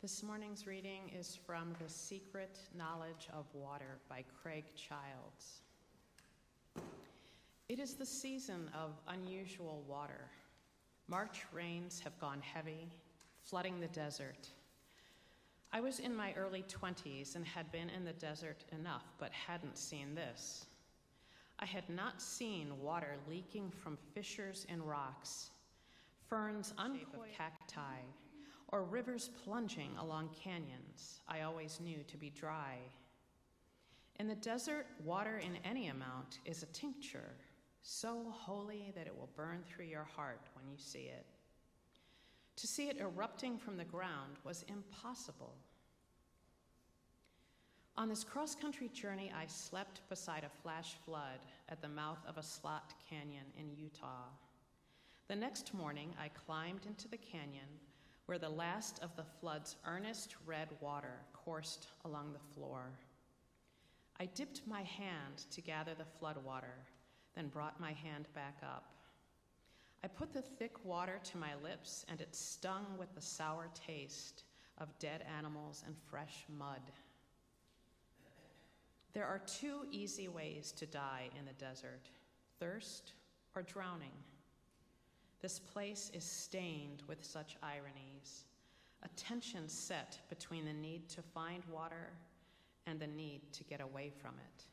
This morning's reading is from The Secret Knowledge of Water by Craig Childs. It is the season of unusual water. March rains have gone heavy, flooding the desert. I was in my early 20s and had been in the desert enough, but hadn't seen this. I had not seen water leaking from fissures in rocks, ferns uncoiled cacti, or rivers plunging along canyons I always knew to be dry. In the desert, water in any amount is a tincture, so holy that it will burn through your heart when you see it. To see it erupting from the ground was impossible. On this cross-country journey, I slept beside a flash flood at the mouth of a slot canyon in Utah. The next morning, I climbed into the canyon where the last of the flood's earnest red water coursed along the floor. I dipped my hand to gather the flood water, then brought my hand back up. I put the thick water to my lips, and it stung with the sour taste of dead animals and fresh mud. There are two easy ways to die in the desert: thirst or drowning. This place is stained with such ironies, a tension set between the need to find water and the need to get away from it.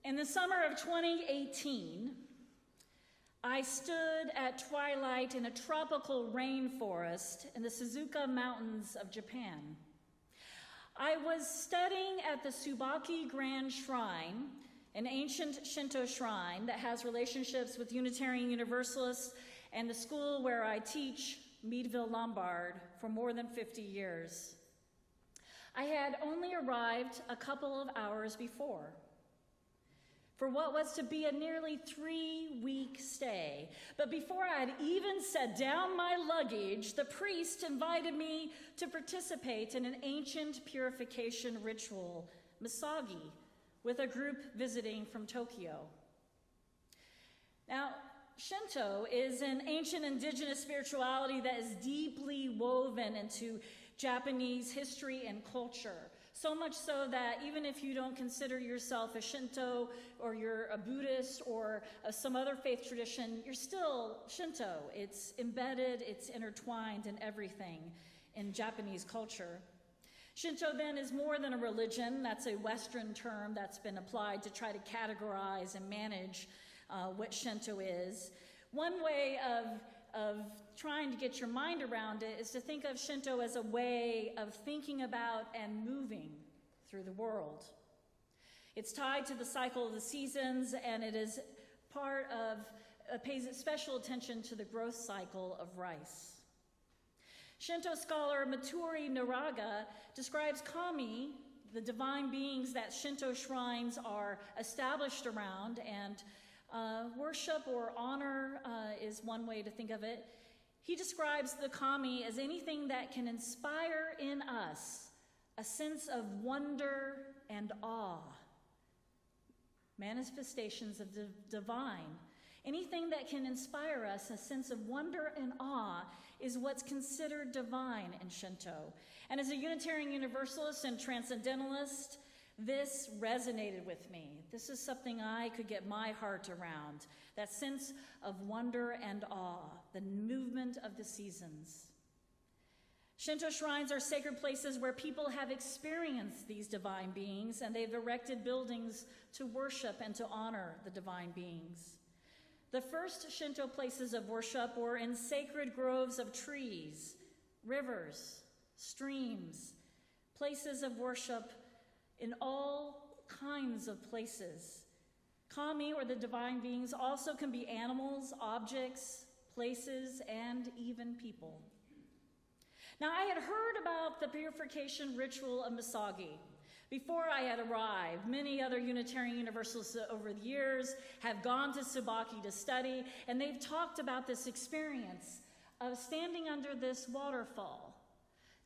In the summer of 2018, I stood at twilight in a tropical rainforest in the Suzuka Mountains of Japan. I was studying at the Tsubaki Grand Shrine, an ancient Shinto shrine that has relationships with Unitarian Universalists and the school where I teach, Meadville Lombard, for more than 50 years. I had only arrived a couple of hours before for what was to be a nearly 3-week stay. But before I had even set down my luggage, the priest invited me to participate in an ancient purification ritual, Misagi, with a group visiting from Tokyo. Now, Shinto is an ancient indigenous spirituality that is deeply woven into Japanese history and culture. So much so that even if you don't consider yourself a Shinto or you're a Buddhist or some other faith tradition, you're still Shinto. It's embedded, it's intertwined in everything in Japanese culture. Shinto then is more than a religion. That's a Western term that's been applied to try to categorize and manage what Shinto is. One way of trying to get your mind around it is to think of Shinto as a way of thinking about and moving through the world. It's tied to the cycle of the seasons, and it is part of, pays special attention to the growth cycle of rice. Shinto scholar Matsuri Naraga describes kami, the divine beings that Shinto shrines are established around, and worship or honor is one way to think of it. He describes the kami as anything that can inspire in us a sense of wonder and awe, manifestations of the divine. Anything that can inspire us a sense of wonder and awe is what's considered divine in Shinto. And as a Unitarian Universalist and Transcendentalist, this resonated with me. This is something I could get my heart around, that sense of wonder and awe, the movement of the seasons. Shinto shrines are sacred places where people have experienced these divine beings, and they've erected buildings to worship and to honor the divine beings. The first Shinto places of worship were in sacred groves of trees, rivers, streams, places of worship in all kinds of places. Kami, or the divine beings, also can be animals, objects, places, and even people. Now, I had heard about the purification ritual of Misagi Before I had arrived, many other Unitarian Universalists over the years have gone to Sabaki to study, and they've talked about this experience of standing under this waterfall.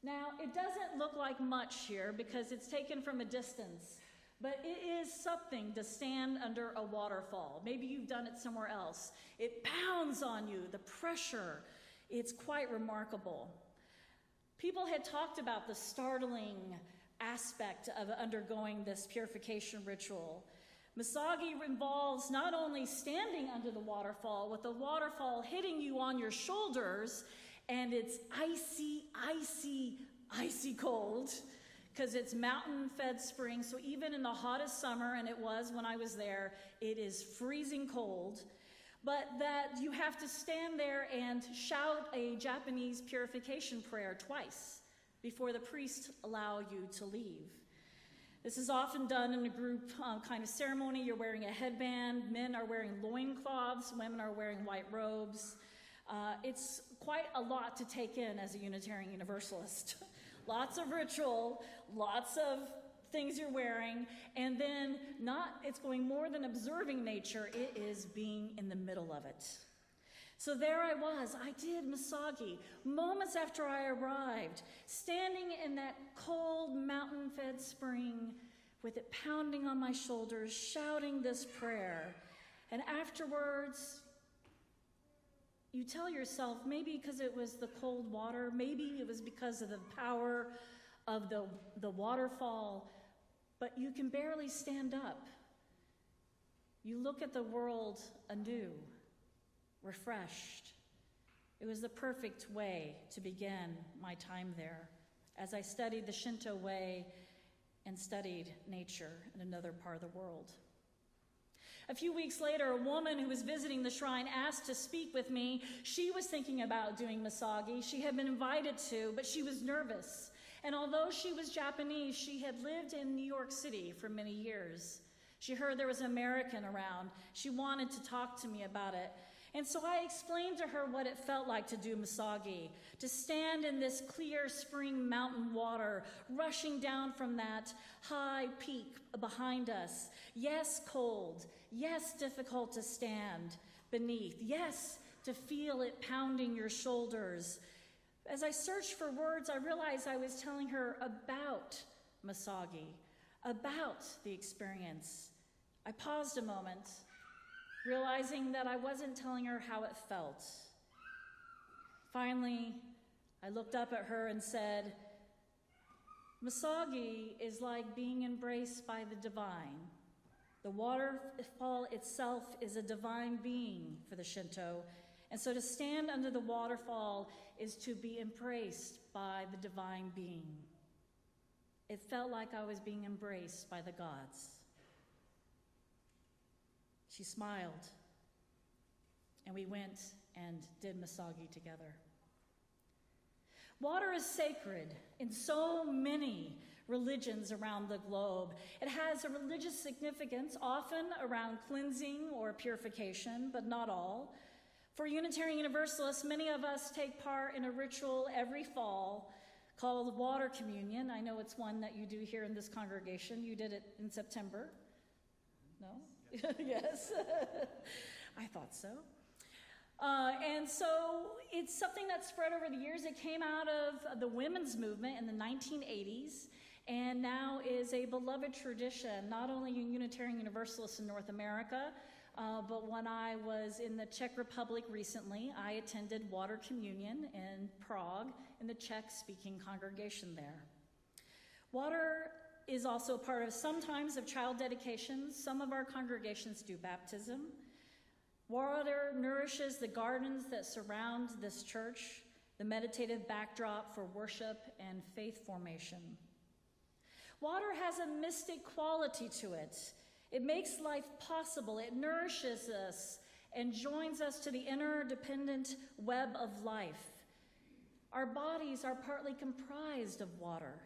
Now, it doesn't look like much here because it's taken from a distance, but it is something to stand under a waterfall. Maybe you've done it somewhere else. It pounds on you, the pressure. It's quite remarkable. People had talked about the startling aspect of undergoing this purification ritual. Misagi involves not only standing under the waterfall, with the waterfall hitting you on your shoulders, and it's icy, icy, icy cold, because it's mountain-fed spring, so even in the hottest summer, and it was when I was there, it is freezing cold, but that you have to stand there and shout a Japanese purification prayer twice before the priests allow you to leave. This is often done in a group kind of ceremony. You're wearing a headband. Men are wearing loincloths. Women are wearing white robes. It's quite a lot to take in as a Unitarian Universalist. Lots of ritual, lots of things you're wearing, and then it's going more than observing nature, it is being in the middle of it. So there I was, I did Misagi, moments after I arrived, standing in that cold mountain-fed spring with it pounding on my shoulders, shouting this prayer. And afterwards, you tell yourself, maybe because it was the cold water, maybe it was because of the power of the waterfall, but you can barely stand up. You look at the world anew, refreshed. It was the perfect way to begin my time there as I studied the Shinto way and studied nature in another part of the world. A few weeks later, a woman who was visiting the shrine asked to speak with me. She was thinking about doing Misagi. She had been invited to, but she was nervous. And although she was Japanese, she had lived in New York City for many years. She heard there was an American around. She wanted to talk to me about it. And so I explained to her what it felt like to do Misagi, to stand in this clear spring mountain water, rushing down from that high peak behind us. Yes, cold. Yes, difficult to stand beneath. Yes, to feel it pounding your shoulders. As I searched for words, I realized I was telling her about Misagi, about the experience. I paused a moment, realizing that I wasn't telling her how it felt. Finally, I looked up at her and said, Misagi is like being embraced by the divine. The waterfall itself is a divine being for the Shinto, and so to stand under the waterfall is to be embraced by the divine being. It felt like I was being embraced by the gods. She smiled, and we went and did Misagi together. Water is sacred in so many religions around the globe. It has a religious significance, often around cleansing or purification, but not all. For Unitarian Universalists, many of us take part in a ritual every fall called water communion. I know it's one that you do here in this congregation. You did it in September. No? Yes. I thought so. And so it's something that spread over the years. It came out of the women's movement in the 1980s and now is a beloved tradition, not only in Unitarian Universalists in North America, but when I was in the Czech Republic recently, I attended water communion in Prague in the Czech-speaking congregation there. Water is also a part of sometimes of child dedications. Some of our congregations do baptism. Water nourishes the gardens that surround this church, the meditative backdrop for worship and faith formation. Water has a mystic quality to it. It makes life possible. It nourishes us and joins us to the interdependent web of life. Our bodies are partly comprised of water.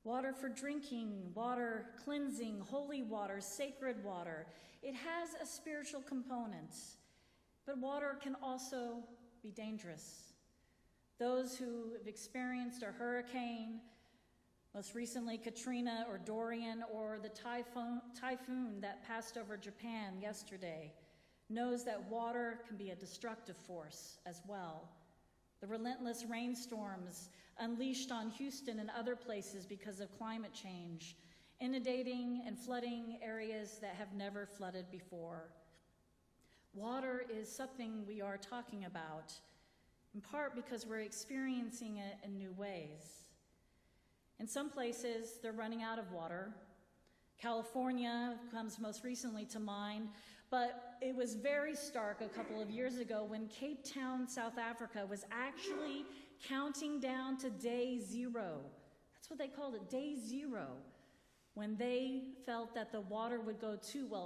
Water for drinking, water cleansing, holy water, sacred water. It has a spiritual component, but water can also be dangerous. Those who have experienced a hurricane Most recently, Katrina or Dorian or the typhoon that passed over Japan yesterday knows that water can be a destructive force as well. The relentless rainstorms unleashed on Houston and other places because of climate change, inundating and flooding areas that have never flooded before. Water is something we are talking about, in part because we're experiencing it in new ways. In some places, they're running out of water. California comes most recently to mind, but it was very stark a couple of years ago when Cape Town, South Africa, was actually counting down to day zero. That's what they called it, day zero. When they felt that the water would go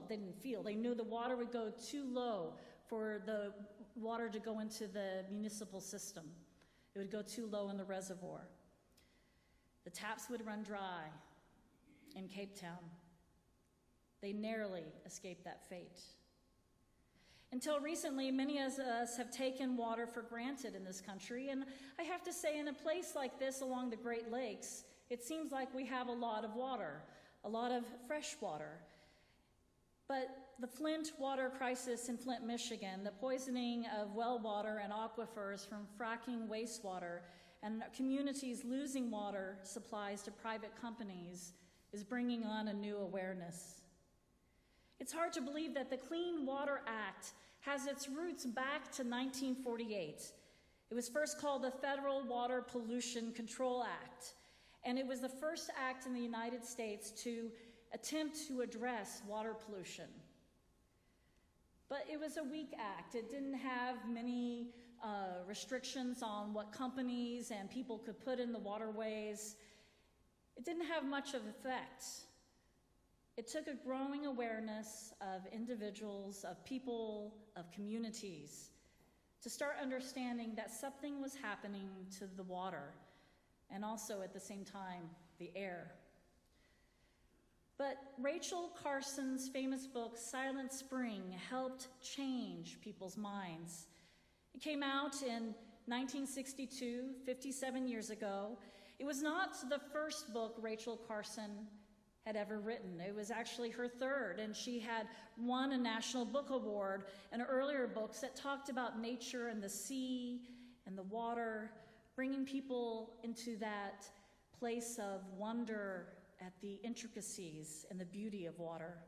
they knew the water would go too low for the water to go into the municipal system. It would go too low in the reservoir. The taps would run dry in Cape Town. They narrowly escaped that fate. Until recently, many of us have taken water for granted in this country, and I have to say, in a place like this along the Great Lakes, it seems like we have a lot of water, a lot of fresh water. But the Flint water crisis in Flint, Michigan, the poisoning of well water and aquifers from fracking wastewater, and communities losing water supplies to private companies is bringing on a new awareness. It's hard to believe that the Clean Water Act has its roots back to 1948. It was first called the Federal Water Pollution Control Act, and it was the first act in the United States to attempt to address water pollution. But it was a weak act. It didn't have many restrictions on what companies and people could put in the waterways. It didn't have much of effect. It took a growing awareness of individuals, of people, of communities, to start understanding that something was happening to the water, and also at the same time, the air. But Rachel Carson's famous book, Silent Spring, helped change people's minds. It came out in 1962, 57 years ago. It was not the first book Rachel Carson had ever written. It was actually her third, and she had won a National Book Award and earlier books that talked about nature and the sea and the water, bringing people into that place of wonder at the intricacies and the beauty of water.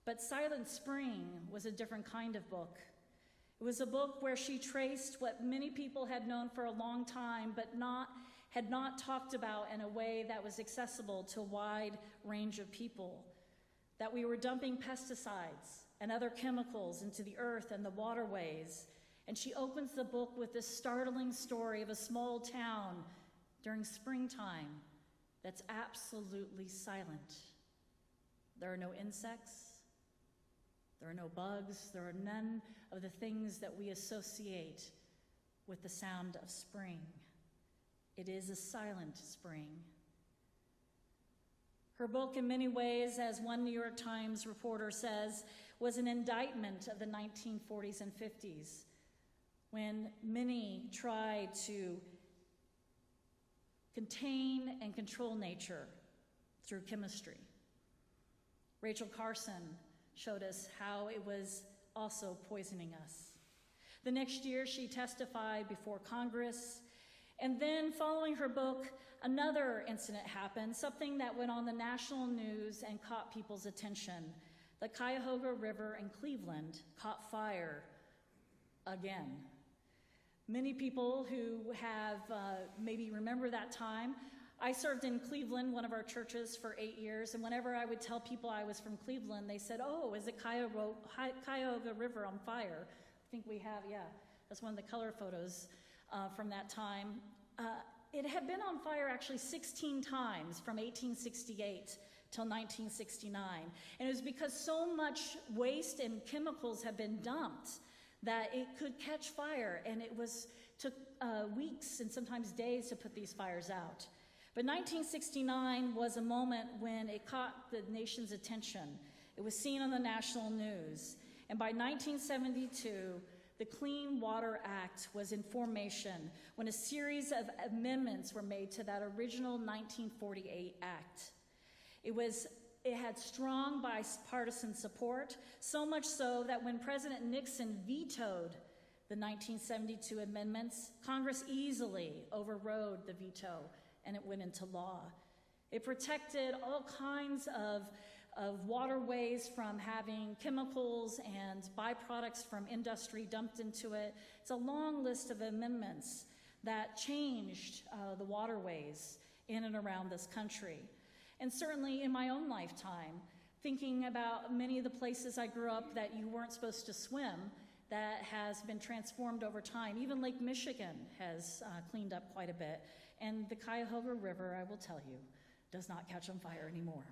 But Silent Spring was a different kind of book. It was a book where she traced what many people had known for a long time, but had not talked about in a way that was accessible to a wide range of people, that we were dumping pesticides and other chemicals into the earth and the waterways. And she opens the book with this startling story of a small town during springtime that's absolutely silent. There are no insects, there are no bugs, there are none of the things that we associate with the sound of spring. It is a silent spring. Her book, in many ways, as one New York Times reporter says, was an indictment of the 1940s and 50s, when many tried to contain and control nature through chemistry. Rachel Carson showed us how it was also poisoning us. The next year, she testified before Congress, and then following her book, another incident happened, something that went on the national news and caught people's attention. The Cuyahoga River in Cleveland caught fire again. Many people who have maybe remember that time. I served in Cleveland, one of our churches, for 8 years, and whenever I would tell people I was from Cleveland, they said, "Oh, is it Cuyahoga River on fire?" I think we have, yeah. That's one of the color photos from that time. It had been on fire actually 16 times from 1868 till 1969. And it was because so much waste and chemicals had been dumped that it could catch fire, and it took weeks and sometimes days to put these fires out. But 1969 was a moment when it caught the nation's attention. It was seen on the national news. And by 1972, the Clean Water Act was in formation when a series of amendments were made to that original 1948 act. It had strong bipartisan support, so much so that when President Nixon vetoed the 1972 amendments, Congress easily overrode the veto and it went into law. It protected all kinds of waterways from having chemicals and byproducts from industry dumped into it. It's a long list of amendments that changed the waterways in and around this country. And certainly in my own lifetime, thinking about many of the places I grew up that you weren't supposed to swim, that has been transformed over time. Even Lake Michigan has cleaned up quite a bit. And the Cuyahoga River, I will tell you, does not catch on fire anymore.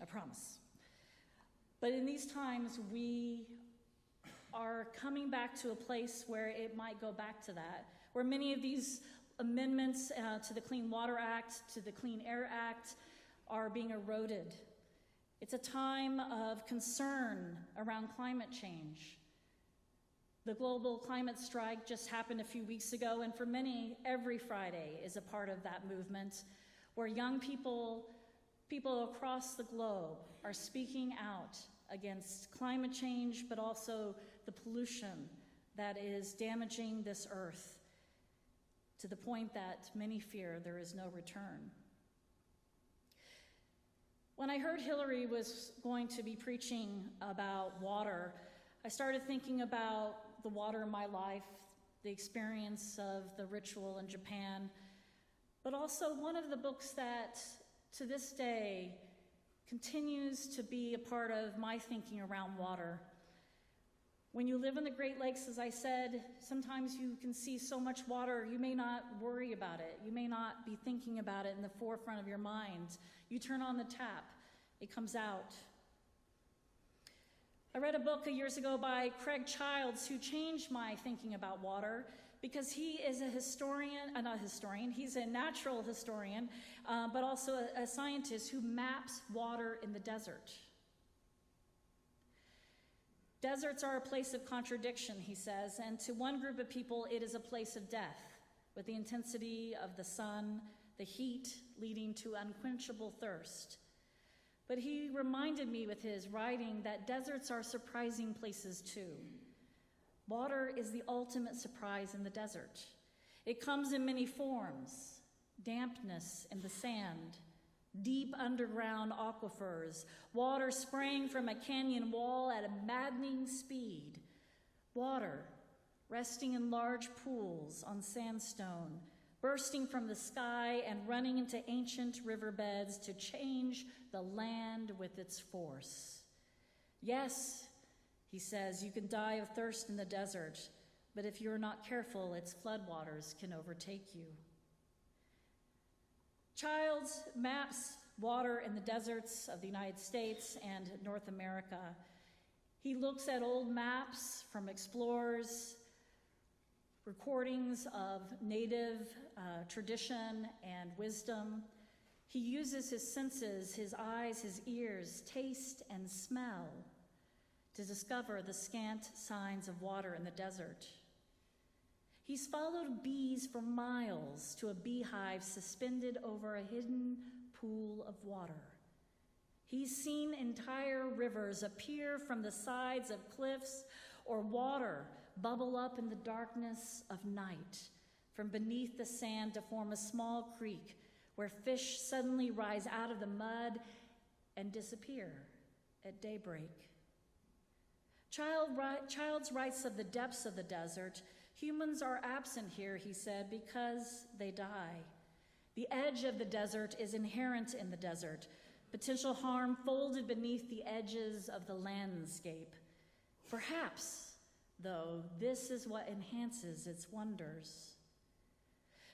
I promise. But in these times, we are coming back to a place where it might go back to that, where many of these amendments to the Clean Water Act, to the Clean Air Act, are being eroded. It's a time of concern around climate change. The global climate strike just happened a few weeks ago, and for many, every Friday is a part of that movement, where young people across the globe are speaking out against climate change, but also the pollution that is damaging this earth to the point that many fear there is no return. When I heard Hillary was going to be preaching about water, I started thinking about the water in my life, the experience of the ritual in Japan, but also one of the books that to this day continues to be a part of my thinking around water. When you live in the Great Lakes, as I said, sometimes you can see so much water, you may not worry about it. You may not be thinking about it in the forefront of your mind. You turn on the tap, it comes out. I read a book years ago by Craig Childs who changed my thinking about water because he is he's a natural historian, but also a scientist who maps water in the desert. Deserts are a place of contradiction, he says, and to one group of people, it is a place of death, with the intensity of the sun, the heat leading to unquenchable thirst. But he reminded me with his writing that deserts are surprising places too. Water is the ultimate surprise in the desert. It comes in many forms: dampness in the sand, deep underground aquifers, water spraying from a canyon wall at a maddening speed, water resting in large pools on sandstone, bursting from the sky and running into ancient riverbeds to change the land with its force. Yes, he says, you can die of thirst in the desert, but if you're not careful, its floodwaters can overtake you. Childs maps water in the deserts of the United States and North America. He looks at old maps from explorers, recordings of native tradition and wisdom. He uses his senses, his eyes, his ears, taste and smell to discover the scant signs of water in the desert. He's followed bees for miles to a beehive suspended over a hidden pool of water. He's seen entire rivers appear from the sides of cliffs or water bubble up in the darkness of night from beneath the sand to form a small creek where fish suddenly rise out of the mud and disappear at daybreak. Childs writes of the depths of the desert. Humans are absent here, he said, because they die. The edge of the desert is inherent in the desert, potential harm folded beneath the edges of the landscape. Perhaps, though, this is what enhances its wonders.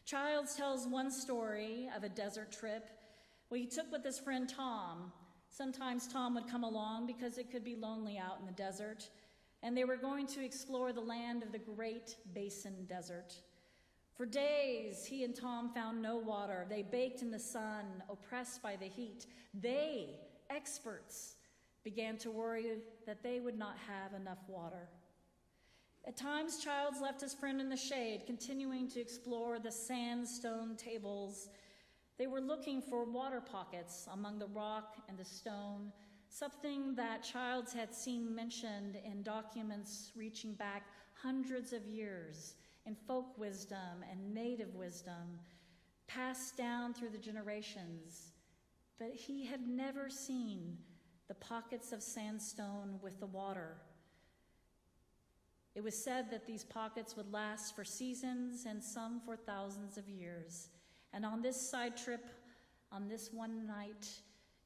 Childs tells one story of a desert trip where he took with his friend Tom. Sometimes Tom would come along because it could be lonely out in the desert, and they were going to explore the land of the Great Basin Desert. For days, he and Tom found no water. They baked in the sun, oppressed by the heat. They, experts, began to worry that they would not have enough water. At times, Childs left his friend in the shade, continuing to explore the sandstone tables. They were looking for water pockets among the rock and the stone, something that Childs had seen mentioned in documents reaching back hundreds of years in folk wisdom and native wisdom, passed down through the generations. But he had never seen the pockets of sandstone with the water. It was said that these pockets would last for seasons and some for thousands of years. And on this side trip, on this one night,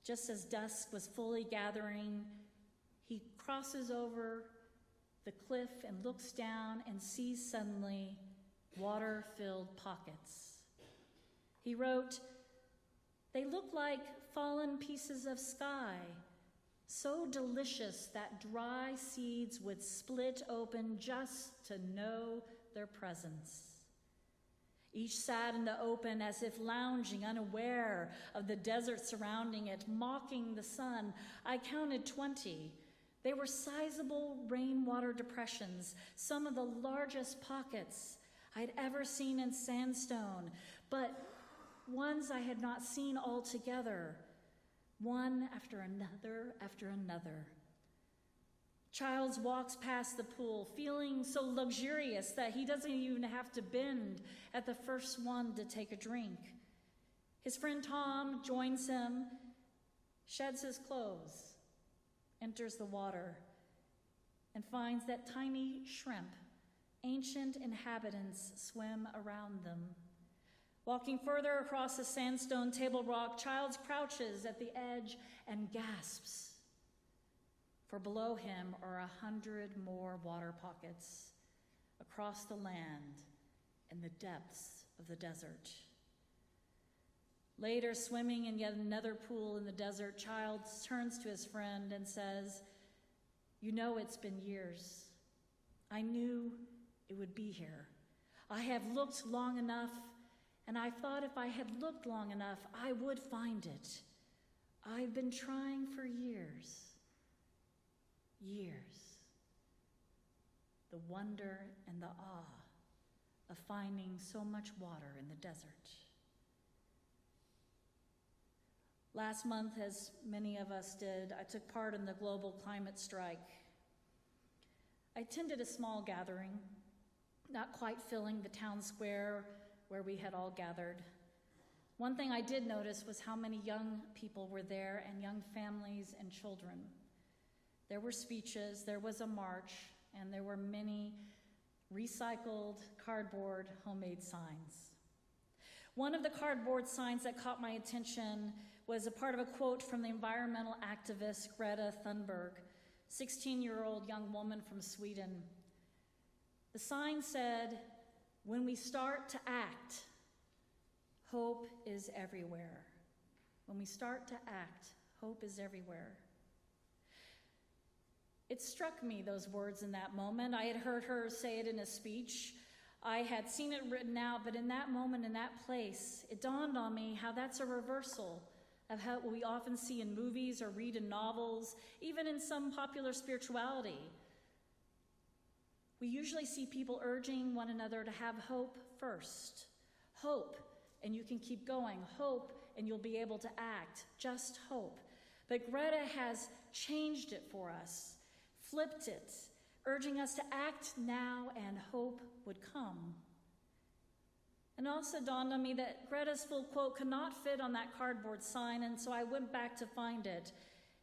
just as dusk was fully gathering, he crosses over the cliff and looks down and sees suddenly water-filled pockets. He wrote, "They look like fallen pieces of sky, so delicious that dry seeds would split open just to know their presence. Each sat in the open as if lounging, unaware of the desert surrounding it, mocking the sun. I counted 20. They were sizable rainwater depressions, some of the largest pockets I'd ever seen in sandstone, but ones I had not seen altogether, one after another after another. Childs walks past the pool, feeling so luxurious that he doesn't even have to bend at the first one to take a drink. His friend Tom joins him, sheds his clothes, enters the water, and finds that tiny shrimp, ancient inhabitants, swim around them. Walking further across the sandstone table rock, Childs crouches at the edge and gasps. For below him are 100 more water pockets across the land in the depths of the desert. Later, swimming in yet another pool in the desert, Childs turns to his friend and says, "You know, it's been years. I knew it would be here. I have looked long enough, and I thought if I had looked long enough, I would find it. I've been trying for years. Years." The wonder and the awe of finding so much water in the desert. Last month, as many of us did, I took part in the global climate strike. I attended a small gathering, not quite filling the town square where we had all gathered. One thing I did notice was how many young people were there, and young families and children. There were speeches, there was a march, and there were many recycled cardboard homemade signs. One of the cardboard signs that caught my attention was a part of a quote from the environmental activist Greta Thunberg, 16-year-old young woman from Sweden. The sign said, "When we start to act, hope is everywhere." When we start to act, hope is everywhere. It struck me, those words, in that moment. I had heard her say it in a speech. I had seen it written out, but in that moment, in that place, it dawned on me how that's a reversal of how we often see in movies or read in novels, even in some popular spirituality. We usually see people urging one another to have hope first. Hope, and you can keep going. Hope, and you'll be able to act. Just hope. But Greta has changed it for us, flipped it, urging us to act now and hope would come. And also dawned on me that Greta's full quote could not fit on that cardboard sign, and so I went back to find it.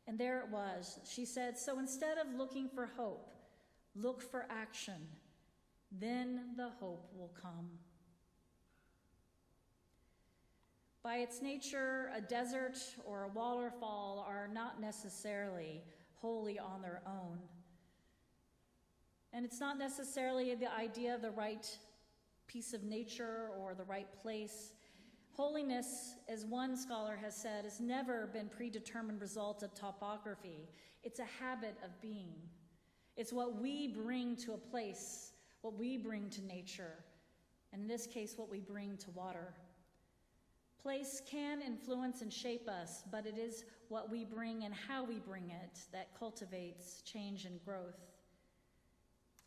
And there it was. She said, "So instead of looking for hope, look for action. Then the hope will come." By its nature, a desert or a waterfall are not necessarily wholly on their own. And it's not necessarily the idea of the right piece of nature or the right place. Holiness, as one scholar has said, has never been predetermined result of topography. It's a habit of being. It's what we bring to a place, what we bring to nature, and in this case, what we bring to water. Place can influence and shape us, but it is what we bring and how we bring it that cultivates change and growth.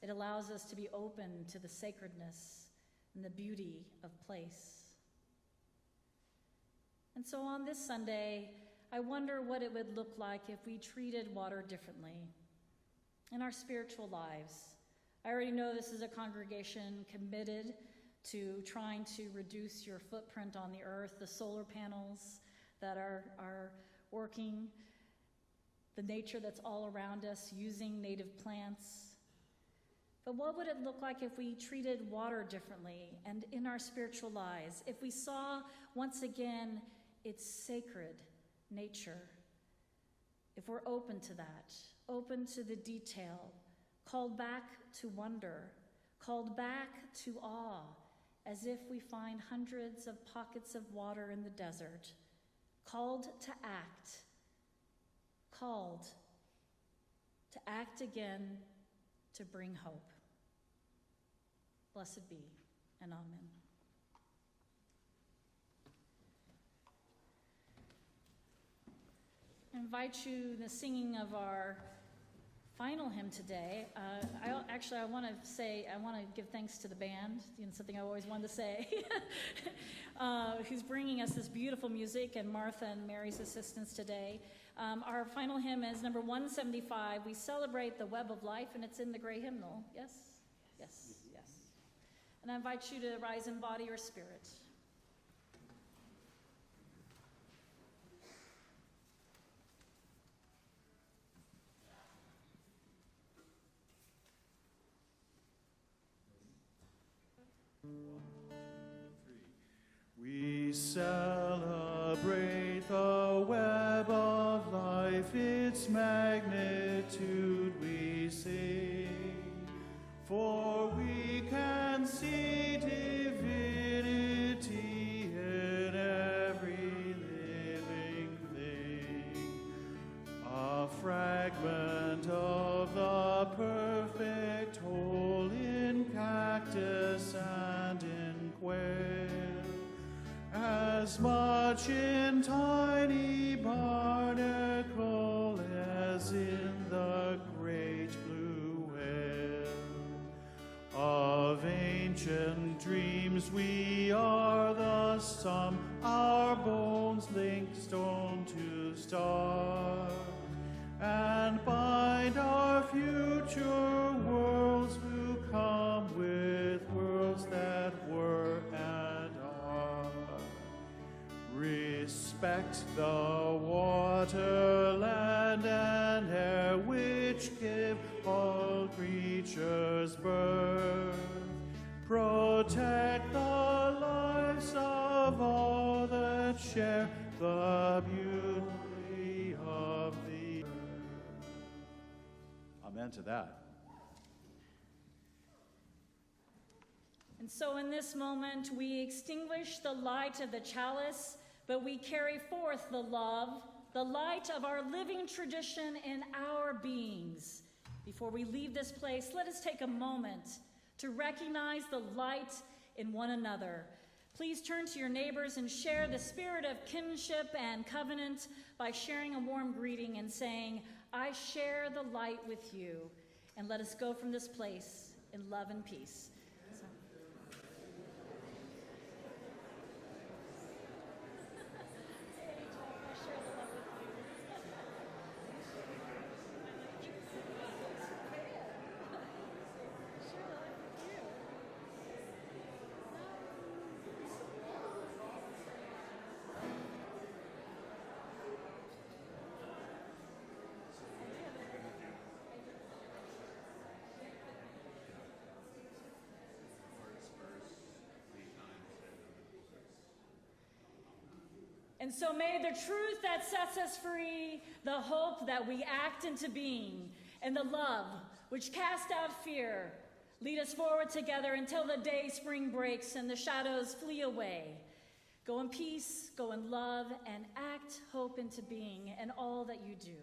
It allows us to be open to the sacredness and the beauty of place. And so on this Sunday, I wonder what it would look like if we treated water differently in our spiritual lives. I already know this is a congregation committed to trying to reduce your footprint on the earth, the solar panels that are working, the nature that's all around us, using native plants. But what would it look like if we treated water differently and in our spiritual lives, if we saw once again its sacred nature, if we're open to that, open to the detail, called back to wonder, called back to awe, as if we find hundreds of pockets of water in the desert, called to act again, to bring hope. Blessed be, and amen. I invite you in the singing of our final hymn today. I want to give thanks to the band, something I always wanted to say, who's bringing us this beautiful music, and Martha and Mary's assistance today. Our final hymn is number 175. We celebrate the web of life, and it's in the gray hymnal. Yes? Yes, yes. And I invite you to rise in body or spirit. We celebrate the web of life, its magnitude we sing, for we can see divinity in every living thing, a fragment of the perfect whole in cactus and in quail, as much in tiny barnacle as in the great blue whale. Of ancient dreams we are the sum, our bones link stone to star, and bind our future worlds who come with worlds that were and are. Respect the water, land, and air which give all creatures birth. Protect the lives of all that share the beauty of the earth. Amen to that. And so in this moment, we extinguish the light of the chalice, but we carry forth the love, the light of our living tradition in our beings. Before we leave this place, let us take a moment to recognize the light in one another. Please turn to your neighbors and share the spirit of kinship and covenant by sharing a warm greeting and saying, I share the light with you. And let us go from this place in love and peace. And so may the truth that sets us free, the hope that we act into being, and the love which casts out fear, lead us forward together until the day spring breaks and the shadows flee away. Go in peace, go in love, and act hope into being in all that you do.